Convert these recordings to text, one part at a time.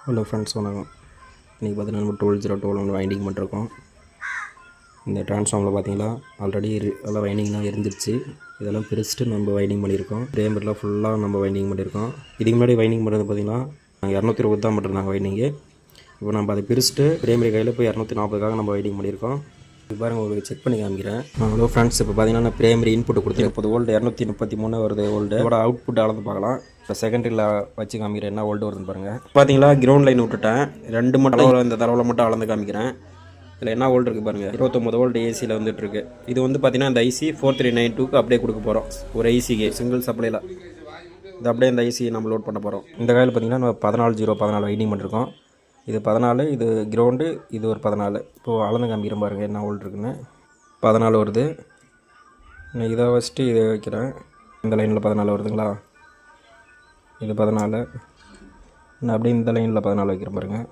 Hello friends, வணக்கம். இன்றைக்கி பார்த்தீங்கன்னா நம்ம 1202 வைண்டிங் பண்ணிருக்கோம். இந்த ட்ரான்ஸ்ஃபார்மில் பார்த்தீங்கன்னா ஆல்ரெடி எல்லாம் வைண்டிங் தான் இருந்துருச்சு. இதெல்லாம் பிரிச்சுட்டு நம்ம வைண்டிங் பண்ணியிருக்கோம். பிரேமரில் ஃபுல்லாக நம்ம வைண்டிங் பண்ணியிருக்கோம். இதுக்கு முன்னாடி வைண்டிங் பண்ணுறது பார்த்தீங்கன்னா 220 தான் பண்ணிருந்தாங்க வைண்டிங்கு. இப்போ நம்ம அதை பிரிச்சுட்டு பிரேமரி கையில் போய் 240க்காக நம்ம வைண்டிங் பண்ணியிருக்கோம். இது பாருங்கள், உங்களுக்கு செக் பண்ணி காமிக்கிறேன். ஹலோ ஃப்ரெண்ட்ஸ், இப்போ பார்த்தீங்கன்னா நான் பிரைமரி இன்புட் கொடுத்து 30 வோல்ட் 233 வருது வோல்டு. இதோட அவுட்புட் அளந்து பார்க்கலாம். இப்போ செகண்டரியில் வச்சு காமிக்கிறேன் என்ன வோல்டு வருதுன்னு பாருங்கள். பார்த்தீங்களா, கிரவுண்ட் லைன் விட்டுட்டேன். 2 மட்டும் இந்த தரவில் மட்டும் அளந்து காமிக்கிறேன். இதில் என்ன வோல்ட் இருக்குது பாருங்கள், 29 வோல்ட் ஏசியில் வந்துட்டுருக்கு. இது வந்து பார்த்தீங்கன்னா இந்த ஐசி 4392க்கு அப்படியே கொடுக்க போகிறோம். ஒரு ஐசிக்கு சிங்கிள் சப்ளையில் இது அப்படியே இந்த ஐசி நம்ம லோட் பண்ண போகிறோம். இந்த காயில் பார்த்தீங்கன்னா நம்ம 14 வைண்டிங் பண்ணிருக்கோம். இது 14, இது கிரவுண்டு, இது ஒரு 14. இப்போது அளந்து காமிக்கிற பாருங்கள் என்ன வோல்ட் இருக்குன்னு. 14 வருது. நான் இதை வச்சுட்டு இதை வைக்கிறேன். இந்த லைனில் 14 வருதுங்களா, இது 14. நான் அப்படியே இந்த லைனில் 14 வைக்கிறேன் பாருங்கள்.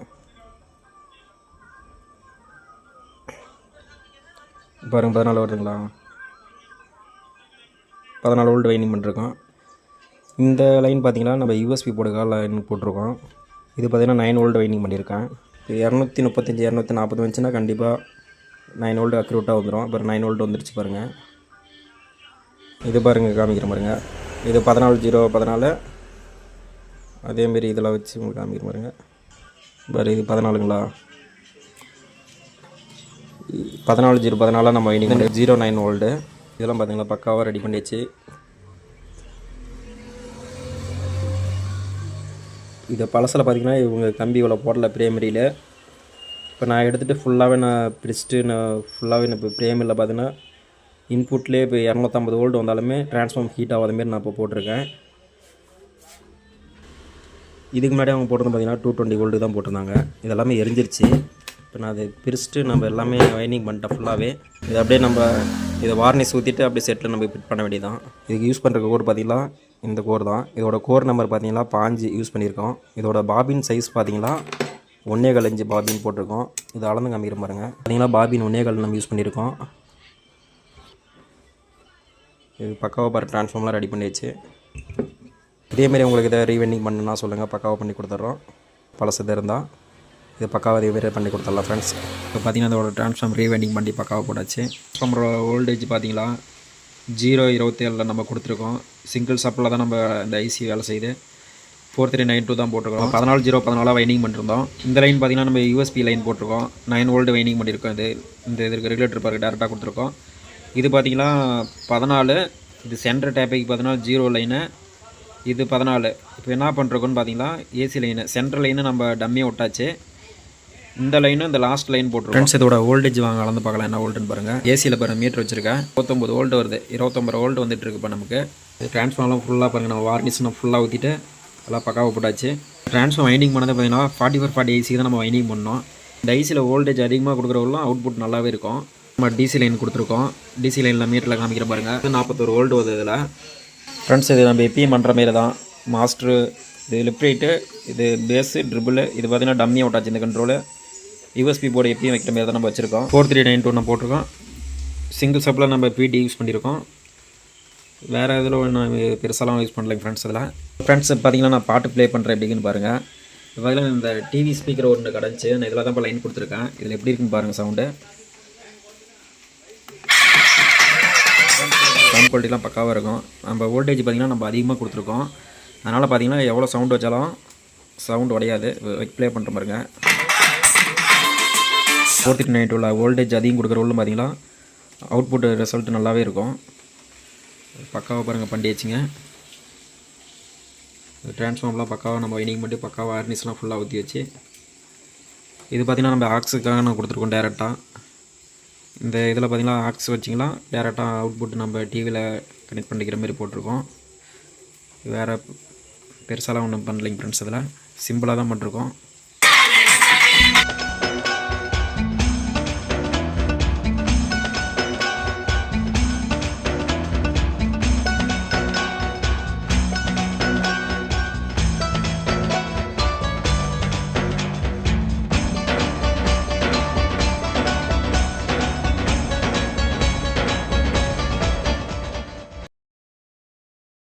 பாருங்கள் 14 வருதுங்களா, 14 வோல்ட் வைண்டிங் பண்ணிருக்கோம். இந்த லைன் பார்த்திங்கன்னா நம்ம யூஎஸ்பி போர்டுக்காக லைன் போட்டிருக்கோம். இது பார்த்திங்கன்னா 9 வோல்ட் வைண்டிங் பண்ணியிருக்கேன். 235 240 வந்துச்சுன்னா கண்டிப்பாக 9 வோல்ட் அக்யூரேட்டாக வந்துடும். அப்புறம் 9 வோல்ட் வந்துருச்சு பாருங்கள். இது பாருங்கள் காமிக்கிற பாருங்கள். இது 14 அதேமாரி இதெல்லாம் வச்சு உங்களுக்கு காமிக்கிற பாருங்கள். பாரு, இது 14ங்களா, 14 நம்ம வைண்டிங் பண்ணி 09 வோல்டு. இதெல்லாம் பார்த்திங்கன்னா பக்காவாக ரெடி பண்ணிடுச்சு. இதை பழசில் பார்த்திங்கன்னா இவங்க கம்பி இவ்வளோ போடல பிரைமரியில். இப்போ நான் எடுத்துகிட்டு ஃபுல்லாகவே நான் பிரிச்சுட்டு நான் ஃபுல்லாகவே இப்போ பிரைமரியில் பார்த்தீங்கன்னா இன்புட்லேயே இப்போ 250 வோல்ட் வந்தாலுமே ட்ரான்ஸ்ஃபார்ம் ஹீட் ஆகாத மாரி நான் இப்போ போட்டிருக்கேன். இதுக்கு முன்னாடி அவங்க போட்டது பார்த்திங்கன்னா 220 வோல்ட்டு தான் போட்டிருந்தாங்க. இதெல்லாமே எரிஞ்சிருச்சு. இப்போ நான் அதை பிரிச்சுட்டு நம்ம எல்லாமே வைண்டிங் பண்ணிட்டேன் ஃபுல்லாகவே. இதை அப்படியே நம்ம இதை வார்னிஷ் ஊற்றிட்டு அப்படியே செட்டில் நம்ம ஃபிட் பண்ண வேண்டியதான். இதுக்கு யூஸ் பண்ணுற கோர் பார்த்திங்கன்னா இந்த கோர் தான். இதோட கோர் நம்பர் பார்த்தீங்கன்னா 5 யூஸ் பண்ணியிருக்கோம். இதோட பாபின் சைஸ் பார்த்தீங்கன்னா 1.25 இன்ச்சு பாபின் போட்டிருக்கோம். இது அளந்து காமிக்கிற பாருங்க. பார்த்தீங்கன்னா பாபின் 1.25 நம்ம யூஸ் பண்ணியிருக்கோம். இது பக்காவாக பாரு, ட்ரான்ஸ்ஃபார்ம்லாம் ரெடி பண்ணிடுச்சு. இதேமாரி உங்களுக்கு இதை ரீவெண்டிங் பண்ணுன்னா சொல்லுங்கள், பக்காவாக பண்ணி கொடுத்துட்றோம். பழசு இருந்தால் இது பக்காவாக இதேமாரி பண்ணி கொடுத்துடலாம் ஃப்ரெண்ட்ஸ். இப்போ பார்த்தீங்கன்னா அதோட ட்ரான்ஸ்ஃபார்ம் ரீவெண்டிங் பண்ணி பக்காவாக போட்டாச்சு. ட்ரான்ஸ்ஃபார்மரோட வோல்டேஜ் பார்த்தீங்களா 0.27 நம்ம கொடுத்துருக்கோம். சிங்கிள் சப்பில் தான் நம்ம இந்த ஐசி வேலை செய்யுது. 4392 தான் போட்டிருக்கோம். 14 வைண்டிங் பண்ணிருந்தோம். இந்த லைன் பார்த்திங்கன்னா நம்ம யூஎஸ்பி லைன் போட்டிருக்கோம். 9 வோல்ட் வைண்டிங் பண்ணியிருக்கோம். இதுக்கு ரெகுலேட்டர் பாருக்கு டேரெக்டாக கொடுத்துருக்கோம். இது பார்த்திங்கன்னா 14. இது சென்டர் டேப்பைக்கு பார்த்தீங்கன்னா 0 லைனு, இது 14. இப்போ என்ன பண்ணுறோன்னு பார்த்தீங்கன்னா ஏசி லைனு சென்ட்ரல் லைனு நம்ம டம்மியாக விட்டாச்சு. இந்த லைனும் இந்த லாஸ்ட் லைன் போட்டுருக்கோம். ஃப்ரெண்ட்ஸ், இதோட வோல்டேஜ் வாங்க அளந்து பார்க்கலாம் என்ன வோல்ட்டுன்னு பாருங்கள். ஏசியில் பாருங்கள் மீட்டர் வச்சுருக்கேன். 29 வோல்ட் வருது. 29 வோல்ட் வந்துட்டு இருக்கு. இப்போ நமக்கு ட்ரான்ஸ்ஃபார்ம்லாம் ஃபுல்லாக பாருங்கள். நம்ம வார்னிஷ் நம்ம ஃபுல்லாக ஊற்றிட்டு எல்லாம் பக்காவாக போட்டாச்சு. ட்ரான்ஸ்ஃபார்ம் வைண்டிங் பண்ணது பார்த்தீங்கன்னா 4440 ஐசி தான் நம்ம வைண்டிங் பண்ணோம். இந்த ஐசியில் வோல்டேஜ் அதிகமாக கொடுக்குறவங்களும் அவுட்புட் நல்லாவே இருக்கும். நம்ம டிசி லைன் கொடுத்துருக்கோம். டிசி லைனில் மீட்டரில் காமிக்கிற பாருங்கள். 41 வோல்ட் வருது இதில். ஃப்ரெண்ட்ஸ், இது நம்ம எப்பயும் பண்ணுற மாரி தான். மாஸ்டரு, இது லெஃப்ட் ரைட்டு, இது பேஸு, ட்ரிபிள், இது பார்த்தீங்கன்னா டம்மியாக விட்டாச்சு. இந்த கண்ட்ரோலு யூஎஸ்பி போர்டு எப்பயும் வைக்கிற மாதிரி தான் நம்ம வச்சுருக்கோம். 4392 நம்ம போட்டிருக்கோம். சிங்கிள் சப்பில் நம்ம பிடி யூஸ் பண்ணியிருக்கோம். வேறு இதில் நான் பெருசாலாம் யூஸ் பண்ணலைங்க ஃப்ரெண்ட்ஸ். இதில் ஃப்ரெண்ட்ஸ் பார்த்தீங்கன்னா நான் பாட்டு ப்ளே பண்ணுறேன் எப்படின்னு பாருங்கள். இப்போ பார்த்தீங்கன்னா இந்த டிவி ஸ்பீக்கர் ஒன்று கிடச்சி நான் இதில் தான் இப்போ லைன் கொடுத்துருக்கேன். இதில் எப்படி இருக்குன்னு பாருங்கள் சவுண்டு. சவுண்ட் குவாலிட்டிலாம் பக்காவாக இருக்கும். நம்ம வோல்டேஜ் பார்த்திங்கன்னா நம்ம அதிகமாக கொடுத்துருக்கோம். அதனால் பார்த்திங்கன்னா எவ்வளோ சவுண்ட் வச்சாலும் சவுண்ட் உடையாது. ப்ளே பண்ணுற பாருங்க. 4392 வோல்டேஜ் அதிகம் கொடுக்குற பார்த்தீங்கன்னா அவுட்புட் ரிசல்ட் நல்லாவே இருக்கும். பக்காவாக பாருங்கள் பண்ணியாச்சுங்க. ட்ரான்ஸ்ஃபார்ம்லாம் பக்காவாக நம்ம வைண்டிங் பண்ணி பக்காவாக வார்னிஷ்லாம் ஃபுல்லாக ஊற்றி வச்சு இது பார்த்திங்கன்னா நம்ம ஆக்ஸுக்காக நான் கொடுத்துருக்கோம் டேரெக்டாக. இந்த இதில் பார்த்திங்கன்னா ஆக்ஸ் வச்சிங்களா டேரெக்டாக அவுட்புட் நம்ம டிவியில் கனெக்ட் பண்ணிக்கிற மாதிரி போட்டிருக்கோம். வேறு பெருசாலாம் ஒன்றும் பண்ணலைங்க ஃப்ரெண்ட்ஸ். இதில் சிம்பிளாக தான் பண்ணிருக்கோம்.